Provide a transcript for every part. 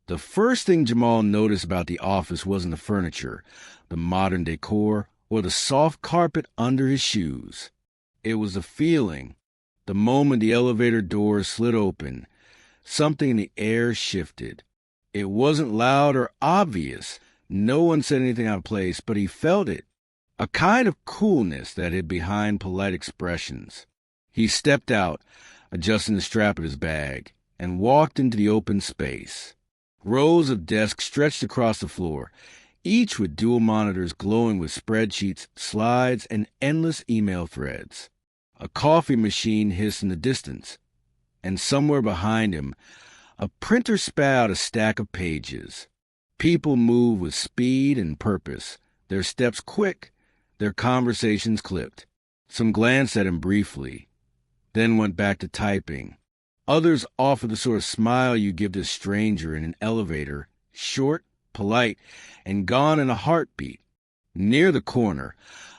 The first thing Jamal noticed about the office wasn't the furniture, the modern decor, or the soft carpet under his shoes. It was the feeling. The moment the elevator doors slid open, something in the air shifted. It wasn't loud or obvious. No one said anything out of place, but he felt it. A kind of coolness that hid behind polite expressions. He stepped out, adjusting the strap of his bag, and walked into the open space. Rows of desks stretched across the floor, each with dual monitors glowing with spreadsheets, slides, and endless email threads. A coffee machine hissed in the distance, and somewhere behind him, a printer spat out a stack of pages. People moved with speed and purpose, their steps quick, their conversations clipped. Some glanced at him briefly, then went back to typing. Others offered the sort of smile you give to a stranger in an elevator, short, polite, and gone in a heartbeat. Near the corner,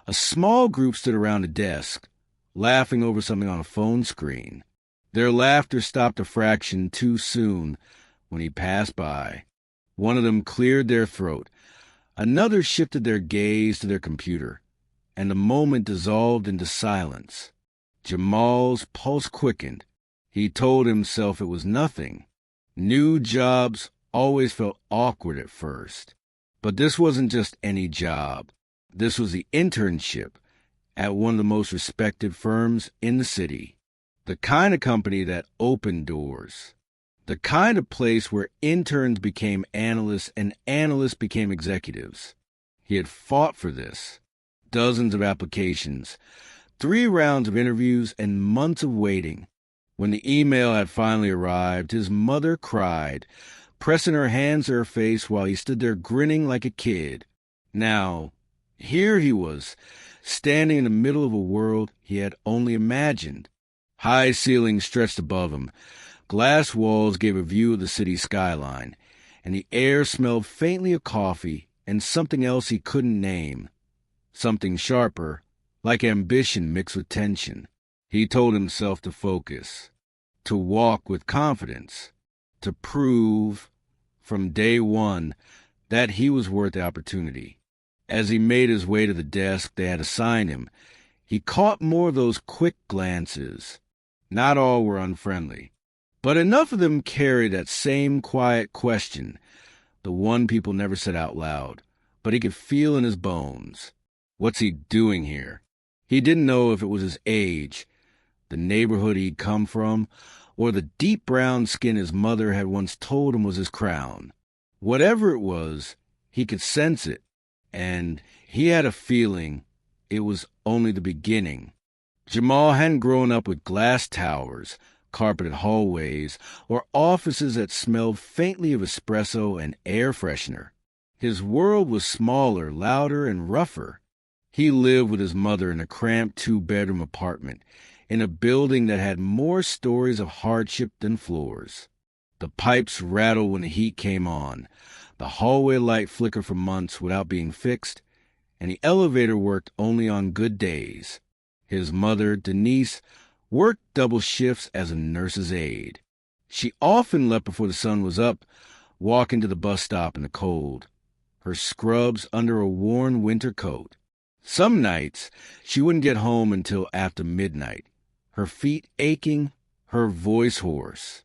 a small group stood around a desk, laughing over something on a phone screen. Their laughter stopped a fraction too soon when he passed by. One of them cleared their throat. Another shifted their gaze to their computer, and the moment dissolved into silence. Jamal's pulse quickened. He told himself it was nothing. New jobs always felt awkward at first. But this wasn't just any job. This was the internship at one of the most respected firms in the city. The kind of company that opened doors. The kind of place where interns became analysts and analysts became executives. He had fought for this. Dozens of applications, 3 rounds of interviews, and months of waiting. When the email had finally arrived, his mother cried, pressing her hands to her face while he stood there grinning like a kid. Now, here he was, standing in the middle of a world he had only imagined. High ceilings stretched above him. Glass walls gave a view of the city skyline, and the air smelled faintly of coffee and something else he couldn't name. Something sharper, like ambition mixed with tension. He told himself to focus, to walk with confidence, to prove from day one that he was worth the opportunity. As he made his way to the desk they had assigned him, he caught more of those quick glances. Not all were unfriendly, but enough of them carried that same quiet question, the one people never said out loud, but he could feel in his bones. What's he doing here? He didn't know if it was his age, the neighborhood he'd come from, or the deep brown skin his mother had once told him was his crown. Whatever it was, he could sense it, and he had a feeling it was only the beginning. Jamal hadn't grown up with glass towers, carpeted hallways, or offices that smelled faintly of espresso and air freshener. His world was smaller, louder, and rougher. He lived with his mother in a cramped 2-bedroom apartment, in a building that had more stories of hardship than floors. The pipes rattled when the heat came on, the hallway light flickered for months without being fixed, and the elevator worked only on good days. His mother, Denise, worked double shifts as a nurse's aide. She often left before the sun was up, walking to the bus stop in the cold, her scrubs under a worn winter coat. Some nights, she wouldn't get home until after midnight, her feet aching, her voice hoarse.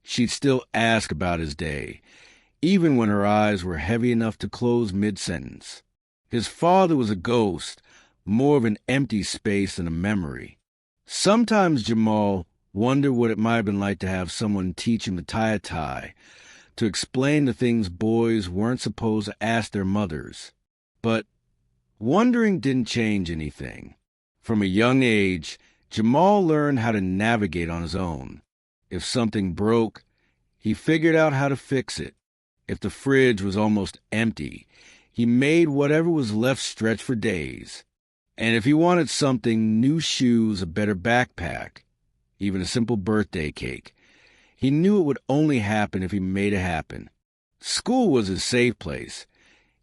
She'd still ask about his day, even when her eyes were heavy enough to close mid-sentence. His father was a ghost, more of an empty space than a memory. Sometimes Jamal wondered what it might have been like to have someone teach him to tie a tie, to explain the things boys weren't supposed to ask their mothers. But wondering didn't change anything. From a young age, Jamal learned how to navigate on his own. If something broke, he figured out how to fix it. If the fridge was almost empty, he made whatever was left stretch for days. And if he wanted something, new shoes, a better backpack, even a simple birthday cake, he knew it would only happen if he made it happen. School was his safe place,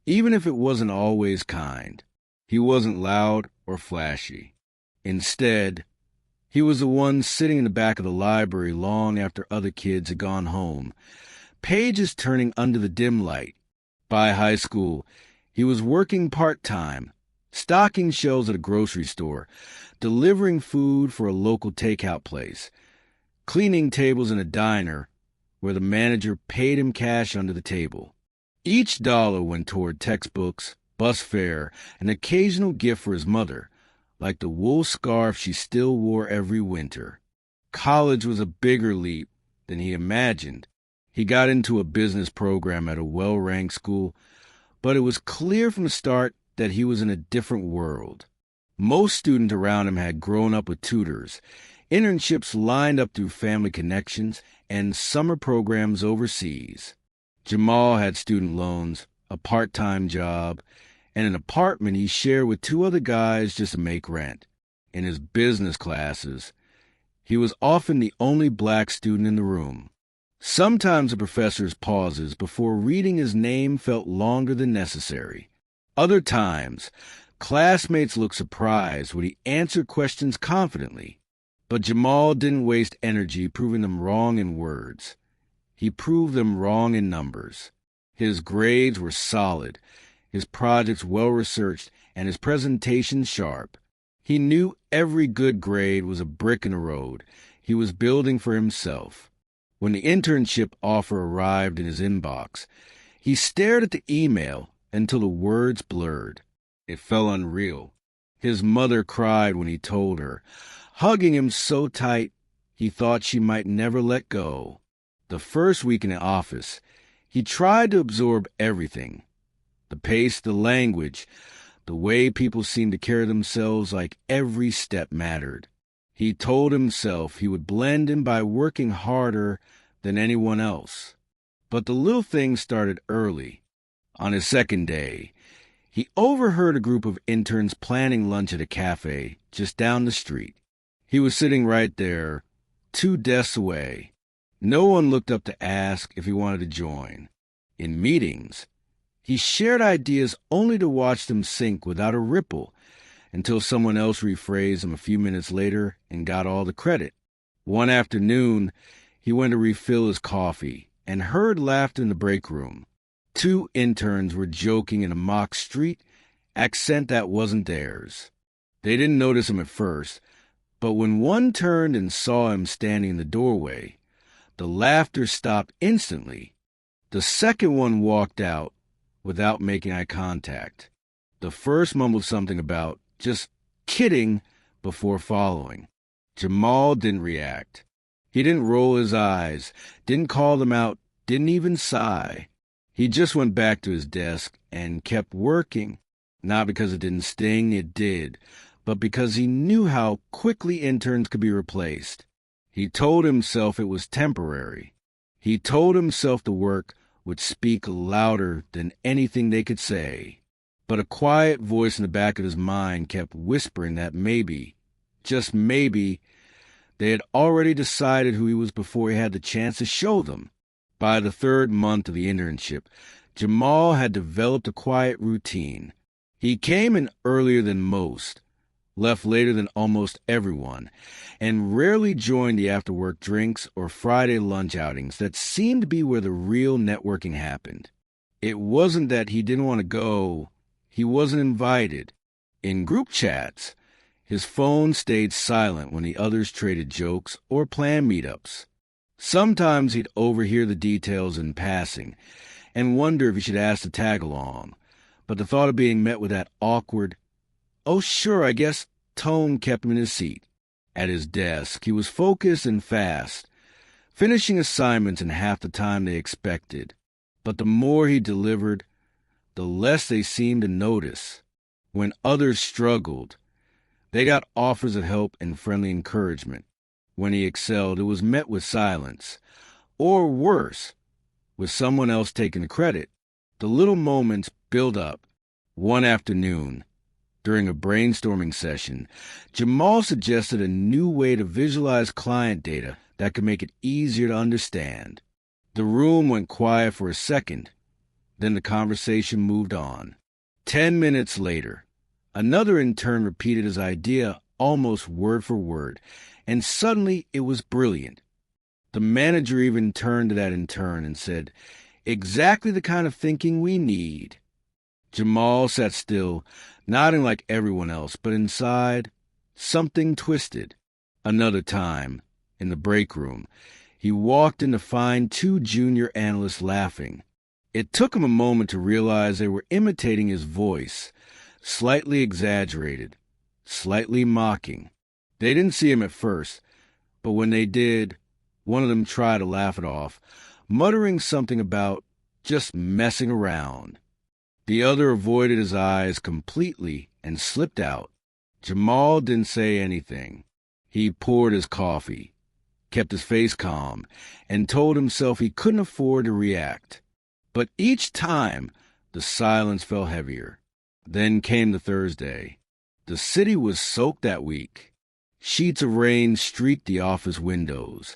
even if it wasn't always kind. He wasn't loud or flashy. Instead, he was the one sitting in the back of the library long after other kids had gone home, pages turning under the dim light. By high school, he was working part-time, stocking shelves at a grocery store, delivering food for a local takeout place, cleaning tables in a diner where the manager paid him cash under the table. Each dollar went toward textbooks, bus fare, an occasional gift for his mother, like the wool scarf she still wore every winter. College was a bigger leap than he imagined. He got into a business program at a well-ranked school, but it was clear from the start that he was in a different world. Most students around him had grown up with tutors, internships lined up through family connections, and summer programs overseas. Jamal had student loans, a part-time job, and an apartment he shared with two other guys just to make rent. In his business classes, he was often the only black student in the room. Sometimes the professor's pauses before reading his name felt longer than necessary. Other times, classmates looked surprised when he answered questions confidently. But Jamal didn't waste energy proving them wrong in words. He proved them wrong in numbers. His grades were solid, his projects well-researched, and his presentations sharp. He knew every good grade was a brick in the road he was building for himself. When the internship offer arrived in his inbox, he stared at the email until the words blurred. It felt unreal. His mother cried when he told her, hugging him so tight he thought she might never let go. The first week in the office, he tried to absorb everything. The pace, the language, the way people seemed to carry themselves, like every step mattered. He told himself he would blend in by working harder than anyone else. But the little things started early. On his second day, he overheard a group of interns planning lunch at a cafe just down the street. He was sitting right there, 2 desks away. No one looked up to ask if he wanted to join. In meetings, he shared ideas only to watch them sink without a ripple until someone else rephrased them a few minutes later and got all the credit. One afternoon, he went to refill his coffee and heard laughter in the break room. 2 interns were joking in a mock street accent that wasn't theirs. They didn't notice him at first, but when one turned and saw him standing in the doorway, the laughter stopped instantly. The second one walked out without making eye contact. The first mumbled something about just kidding before following. Jamal didn't react. He didn't roll his eyes, didn't call them out, didn't even sigh. He just went back to his desk and kept working, not because it didn't sting, it did, but because he knew how quickly interns could be replaced. He told himself it was temporary. He told himself the work would speak louder than anything they could say. But a quiet voice in the back of his mind kept whispering that maybe, just maybe, they had already decided who he was before he had the chance to show them. By the 3rd month of the internship, Jamal had developed a quiet routine. He came in earlier than most, left later than almost everyone, and rarely joined the after-work drinks or Friday lunch outings that seemed to be where the real networking happened. It wasn't that he didn't want to go. He wasn't invited. In group chats, his phone stayed silent when the others traded jokes or planned meetups. Sometimes he'd overhear the details in passing and wonder if he should ask to tag along, but the thought of being met with that awkward, "Oh, sure, I guess," tone kept him in his seat. At his desk, he was focused and fast, finishing assignments in half the time they expected. But the more he delivered, the less they seemed to notice. When others struggled, they got offers of help and friendly encouragement. When he excelled, it was met with silence, or worse, with someone else taking the credit. The little moments build up. One afternoon, during a brainstorming session, Jamal suggested a new way to visualize client data that could make it easier to understand. The room went quiet for a second. Then the conversation moved on. 10 minutes later, another intern repeated his idea almost word for word, and suddenly it was brilliant. The manager even turned to that intern and said, "Exactly the kind of thinking we need." Jamal sat still, nodding like everyone else, but inside, something twisted. Another time, in the break room, he walked in to find two junior analysts laughing. It took him a moment to realize they were imitating his voice, slightly exaggerated, slightly mocking. They didn't see him at first, but when they did, one of them tried to laugh it off, muttering something about just messing around. The other avoided his eyes completely and slipped out. Jamal didn't say anything. He poured his coffee, kept his face calm, and told himself he couldn't afford to react. But each time, the silence fell heavier. Then came the Thursday. The city was soaked that week. Sheets of rain streaked the office windows,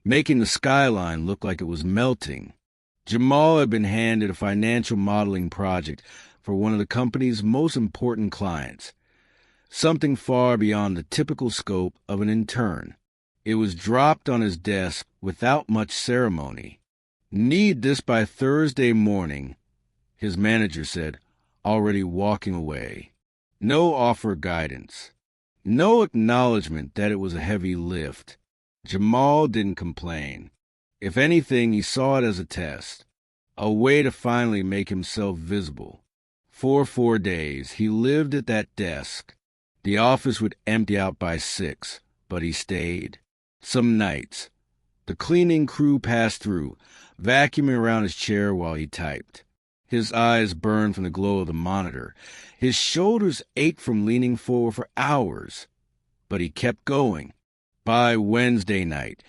making the skyline look like it was melting. Jamal had been handed a financial modeling project for one of the company's most important clients, something far beyond the typical scope of an intern. It was dropped on his desk without much ceremony. "Need this by Thursday morning," his manager said, already walking away. No offer of guidance. No acknowledgement that it was a heavy lift. Jamal didn't complain. If anything, he saw it as a test, a way to finally make himself visible. For 4 days, he lived at that desk. The office would empty out by 6, but he stayed. Some nights, the cleaning crew passed through, vacuuming around his chair while he typed. His eyes burned from the glow of the monitor. His shoulders ached from leaning forward for hours. But he kept going. By Wednesday night,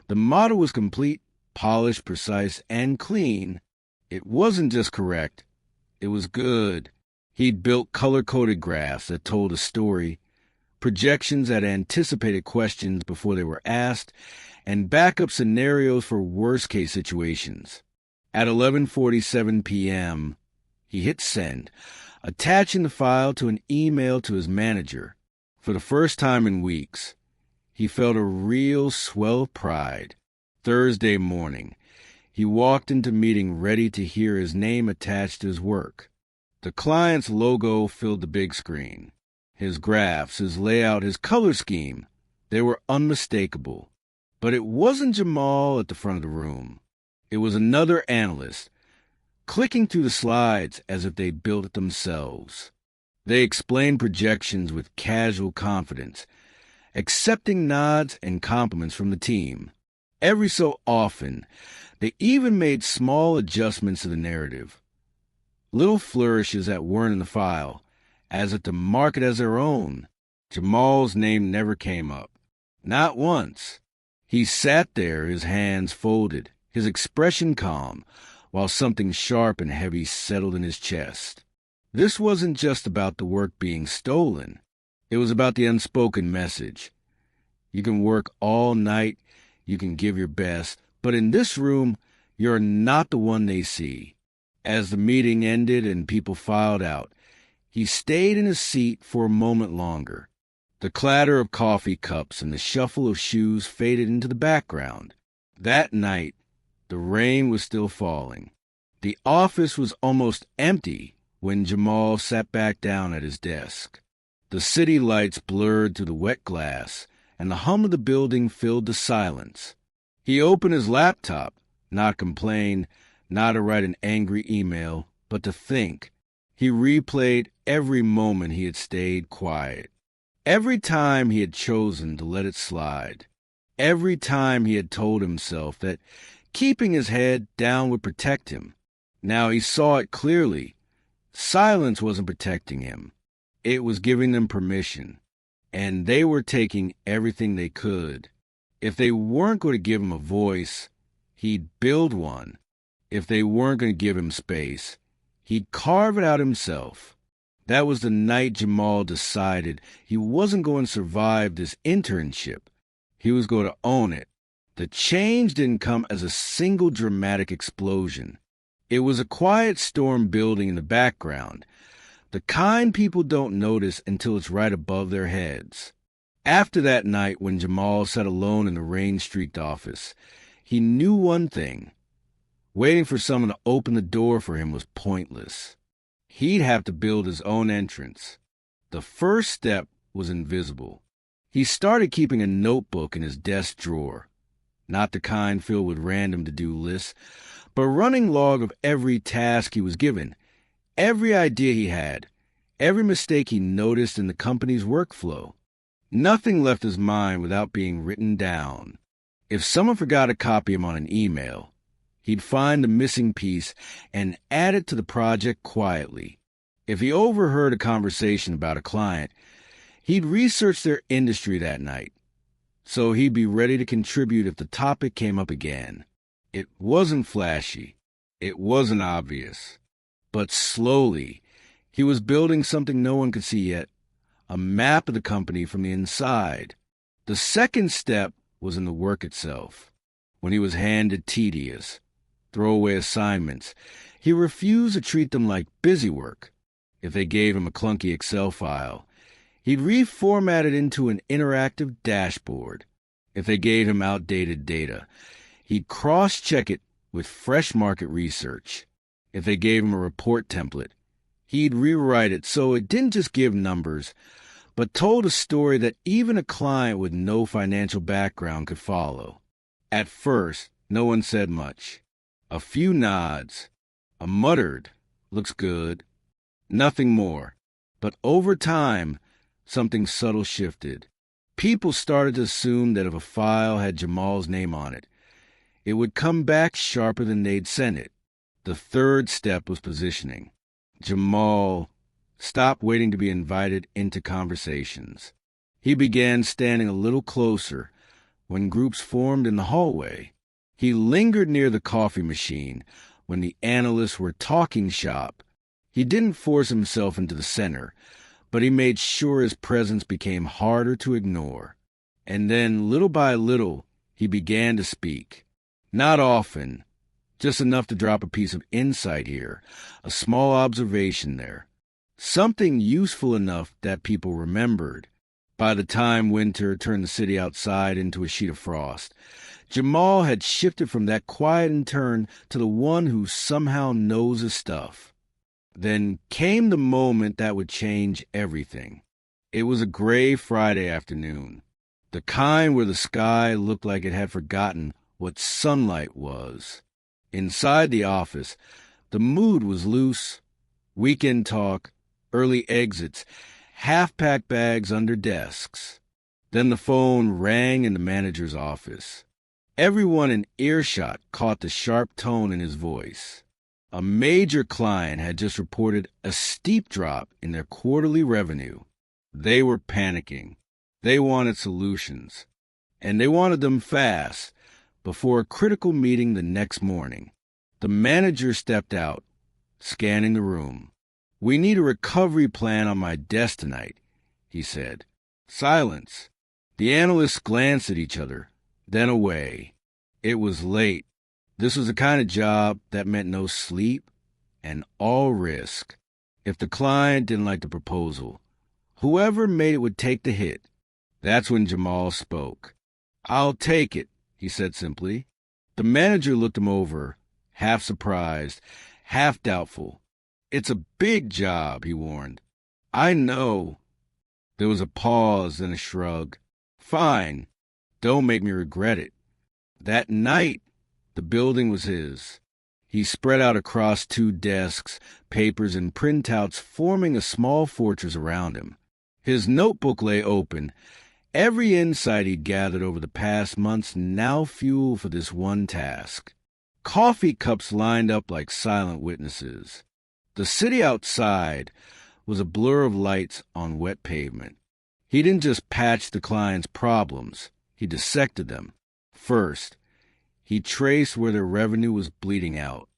the model was complete, polished, precise, and clean. It wasn't just correct. It was good. He'd built color-coded graphs that told a story, projections that anticipated questions before they were asked, and backup scenarios for worst-case situations. At 11:47 p.m., he hit send, attaching the file to an email to his manager. For the first time in weeks, he felt a real swell of pride. Thursday morning, he walked into meeting ready to hear his name attached to his work. The client's logo filled the big screen. His graphs, his layout, his color scheme, they were unmistakable. But it wasn't Jamal at the front of the room. It was another analyst, clicking through the slides as if they built it themselves. They explained projections with casual confidence, accepting nods and compliments from the team. Every so often, they even made small adjustments to the narrative, little flourishes that weren't in the file, as if to mark it as their own. Jamal's name never came up. Not once. He sat there, his hands folded, his expression calm, while something sharp and heavy settled in his chest. This wasn't just about the work being stolen. It was about the unspoken message. You can work all night, you can give your best, but in this room, you're not the one they see. As the meeting ended and people filed out, he stayed in his seat for a moment longer. The clatter of coffee cups and the shuffle of shoes faded into the background. That night, the rain was still falling. The office was almost empty when Jamal sat back down at his desk. The city lights blurred through the wet glass, and the hum of the building filled the silence. He opened his laptop, not complain, not to write an angry email, but to think. He replayed every moment he had stayed quiet. Every time he had chosen to let it slide. Every time he had told himself that keeping his head down would protect him. Now he saw it clearly. Silence wasn't protecting him. It was giving them permission. And they were taking everything they could. If they weren't going to give him a voice, he'd build one. If they weren't going to give him space, he'd carve it out himself. That was the night Jamal decided he wasn't going to survive this internship. He was going to own it. The change didn't come as a single dramatic explosion. It was a quiet storm building in the background, the kind people don't notice until it's right above their heads. After that night when Jamal sat alone in the rain-streaked office, He knew one thing. Waiting for someone to open the door for him was pointless. He'd have to build his own entrance. The first step was invisible. He started keeping a notebook in his desk drawer. Not the kind filled with random to-do lists, but a running log of every task he was given, every idea he had, every mistake he noticed in the company's workflow. Nothing left his mind without being written down. If someone forgot to copy him on an email, he'd find the missing piece and add it to the project quietly. If he overheard a conversation about a client, he'd research their industry that night, so he'd be ready to contribute if the topic came up again. It wasn't flashy. It wasn't obvious. But slowly, he was building something no one could see yet, a map of the company from the inside. The second step was in the work itself. When he was handed tedious, throwaway assignments, he refused to treat them like busy work. If they gave him a clunky Excel file, he'd reformat it into an interactive dashboard. If they gave him outdated data, he'd cross-check it with fresh market research. If they gave him a report template, he'd rewrite it so it didn't just give numbers, but told a story that even a client with no financial background could follow. At first, no one said much. A few nods, a muttered, "Looks good." Nothing more. But over time, something subtle shifted. People started to assume that if a file had Jamal's name on it, it would come back sharper than they'd sent it. The third step was positioning. Jamal stopped waiting to be invited into conversations. He began standing a little closer when groups formed in the hallway. He lingered near the coffee machine when the analysts were talking shop. He didn't force himself into the center, but he made sure his presence became harder to ignore. And then, little by little, he began to speak. Not often, just enough to drop a piece of insight here, a small observation there. Something useful enough that people remembered. By the time winter turned the city outside into a sheet of frost, Jamal had shifted from that quiet intern to the one who somehow knows his stuff. Then came the moment that would change everything. It was a gray Friday afternoon, the kind where the sky looked like it had forgotten what sunlight was. Inside the office, the mood was loose. Weekend talk, early exits, half-packed bags under desks. Then the phone rang in the manager's office. Everyone in earshot caught the sharp tone in his voice. A major client had just reported a steep drop in their quarterly revenue. They were panicking. They wanted solutions. And they wanted them fast, before a critical meeting the next morning. The manager stepped out, scanning the room. "We need a recovery plan on my desk tonight," he said. Silence. The analysts glanced at each other, then away. It was late. This was the kind of job that meant no sleep and all risk. If the client didn't like the proposal, whoever made it would take the hit. That's when Jamal spoke. "I'll take it," he said simply. The manager looked him over, half surprised, half doubtful. "It's a big job," he warned. "I know." There was a pause, then a shrug. "Fine. Don't make me regret it." That night, the building was his. He spread out across 2 desks, papers and printouts forming a small fortress around him. His notebook lay open. Every insight he'd gathered over the past months now fuel for this one task. Coffee cups lined up like silent witnesses. The city outside was a blur of lights on wet pavement. He didn't just patch the client's problems. He dissected them. First, he traced where their revenue was bleeding out.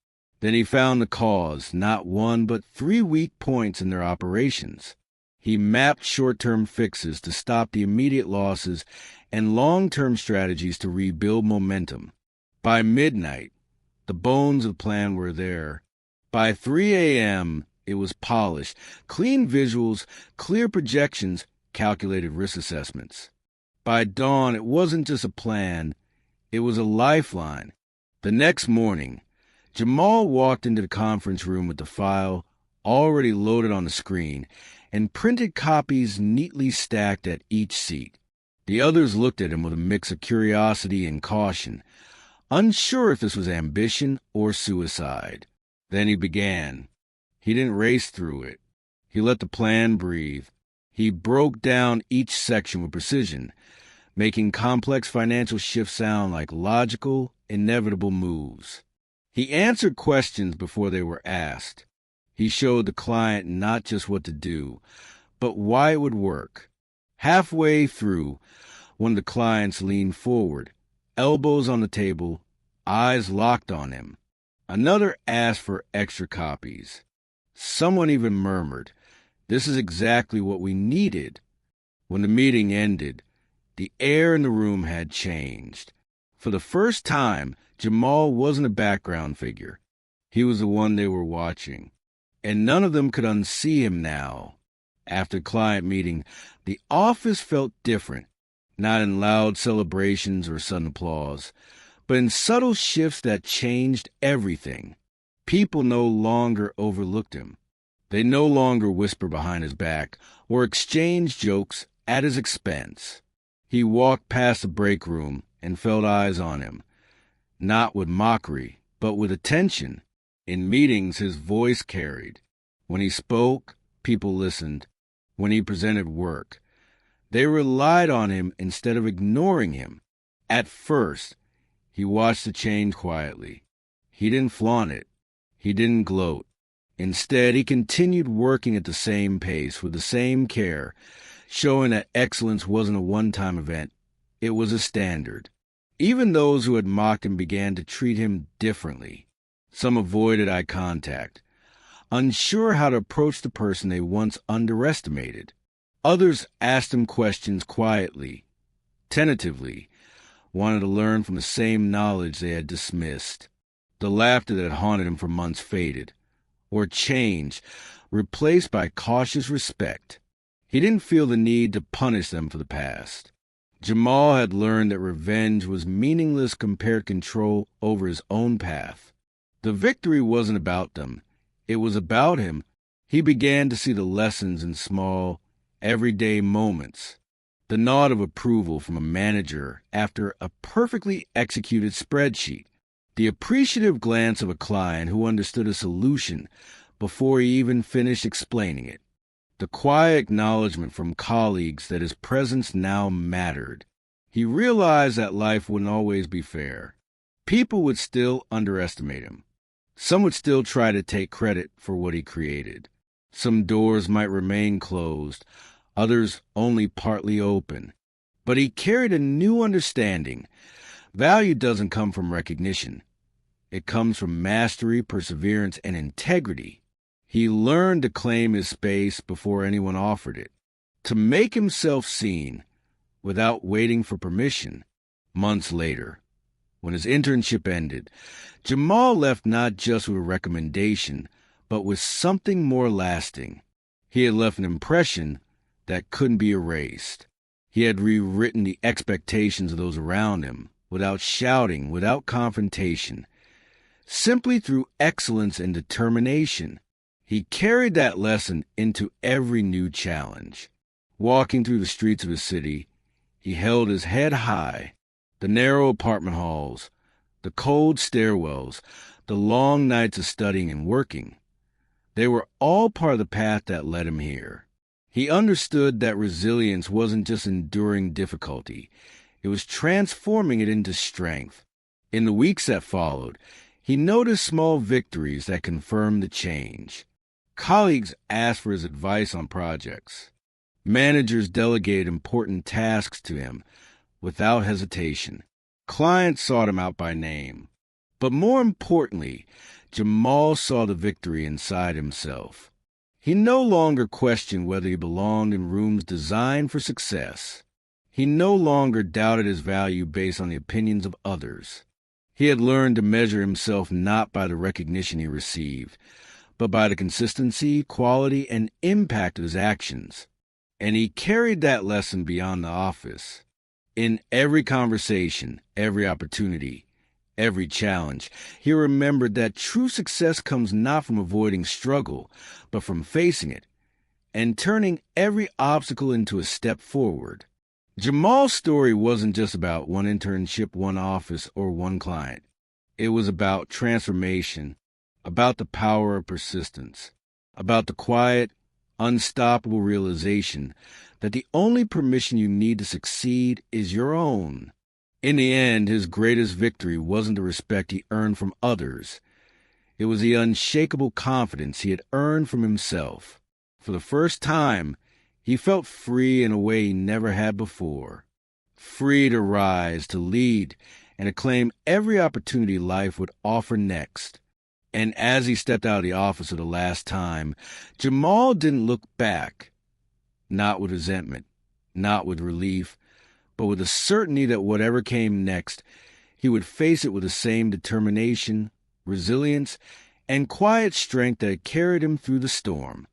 Then he found the cause, not 1 but 3 weak points in their operations. He mapped short-term fixes to stop the immediate losses and long-term strategies to rebuild momentum. By midnight, the bones of the plan were there. By 3 a.m., it was polished, clean visuals, clear projections, calculated risk assessments. By dawn, it wasn't just a plan, It was a lifeline. The next morning, Jamal walked into the conference room with the file already loaded on the screen and printed copies neatly stacked at each seat. The others looked at him with a mix of curiosity and caution, unsure if this was ambition or suicide. Then he began. He didn't race through it. He let the plan breathe. He broke down each section with precision, making complex financial shifts sound like logical, inevitable moves. He answered questions before they were asked. He showed the client not just what to do, but why it would work. Halfway through, one of the clients leaned forward, elbows on the table, eyes locked on him. Another asked for extra copies. Someone even murmured, "This is exactly what we needed." When the meeting ended, the air in the room had changed. For the first time, Jamal wasn't a background figure. He was the one they were watching. And none of them could unsee him now. After the client meeting, the office felt different, not in loud celebrations or sudden applause, but in subtle shifts that changed everything. People no longer overlooked him. They no longer whispered behind his back or exchanged jokes at his expense. He walked past the break room and felt eyes on him, not with mockery, but with attention. In meetings, his voice carried. When he spoke, people listened. When he presented work, they relied on him instead of ignoring him. At first, he watched the change quietly. He didn't flaunt it. He didn't gloat. Instead, he continued working at the same pace, with the same care, showing that excellence wasn't a one-time event. It was a standard. Even those who had mocked him began to treat him differently. Some avoided eye contact, unsure how to approach the person they once underestimated. Others asked him questions quietly, tentatively, wanted to learn from the same knowledge they had dismissed. The laughter that had haunted him for months faded, or changed, replaced by cautious respect. He didn't feel the need to punish them for the past. Jamal had learned that revenge was meaningless compared to control over his own path. The victory wasn't about them. It was about him. He began to see the lessons in small, everyday moments. The nod of approval from a manager after a perfectly executed spreadsheet. The appreciative glance of a client who understood a solution before he even finished explaining it. The quiet acknowledgement from colleagues that his presence now mattered. He realized that life wouldn't always be fair. People would still underestimate him. Some would still try to take credit for what he created. Some doors might remain closed, others only partly open. But he carried a new understanding. Value doesn't come from recognition. It comes from mastery, perseverance, and integrity. He learned to claim his space before anyone offered it, to make himself seen without waiting for permission. Months later, when his internship ended, Jamal left not just with a recommendation, but with something more lasting. He had left an impression that couldn't be erased. He had rewritten the expectations of those around him, without shouting, without confrontation, simply through excellence and determination. He carried that lesson into every new challenge. Walking through the streets of his city, he held his head high. The narrow apartment halls, the cold stairwells, the long nights of studying and working, they were all part of the path that led him here. He understood that resilience wasn't just enduring difficulty, it was transforming it into strength. In the weeks that followed, he noticed small victories that confirmed the change. Colleagues asked for his advice on projects. Managers delegated important tasks to him without hesitation. Clients sought him out by name. But more importantly, Jamal saw the victory inside himself. He no longer questioned whether he belonged in rooms designed for success. He no longer doubted his value based on the opinions of others. He had learned to measure himself not by the recognition he received, but by the consistency, quality, and impact of his actions. And he carried that lesson beyond the office. In every conversation, every opportunity, every challenge, he remembered that true success comes not from avoiding struggle, but from facing it and turning every obstacle into a step forward. Jamal's story wasn't just about one internship, one office, or one client. It was about transformation, about the power of persistence, about the quiet, unstoppable realization that the only permission you need to succeed is your own. In the end, his greatest victory wasn't the respect he earned from others. It was the unshakable confidence he had earned from himself. For the first time, he felt free in a way he never had before. Free to rise, to lead, and to claim every opportunity life would offer next. And as he stepped out of the office for the last time, Jamal didn't look back. Not with resentment, not with relief, but with the certainty that whatever came next, he would face it with the same determination, resilience, and quiet strength that had carried him through the storm.